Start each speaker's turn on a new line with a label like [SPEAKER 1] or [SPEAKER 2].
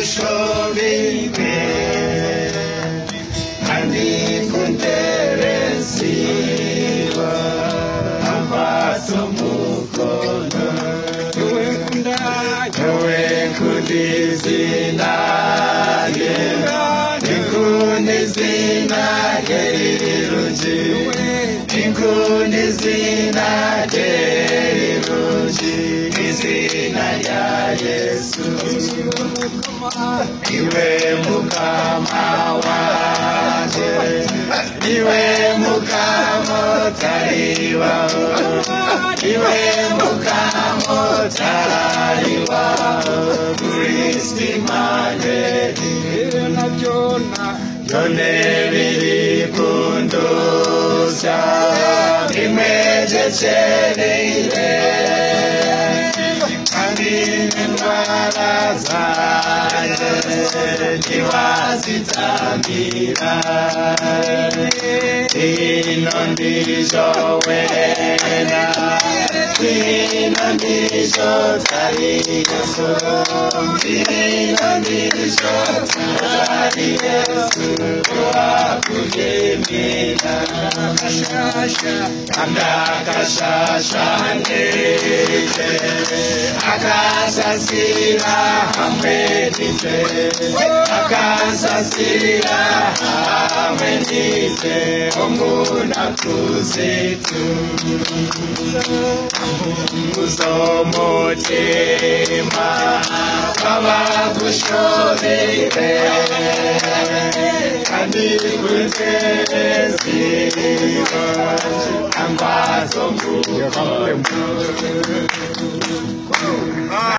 [SPEAKER 1] kushobiwe kandi kunderesiwa amaso mukono yewe kundizinaye nikundizinaye rirunji nikundizinaye rirunji izina rya Yesu iwe mukama wanje iwe mukama tariwaho iwe mukama tariwaho Kristi manje na byona yone biri kundusha imwejecereye indwara zanjye ntiwazitambira ino ndijo wena ino ndijo tari Yesu ino ndijo tari Yesu wakuyemera akashasha ndeje akasasira hamwe n'ije akasasira hamwe n'ije umuntu akuzitu uzomutima w'abagushoreye kandi kunezerwa ambazo mukono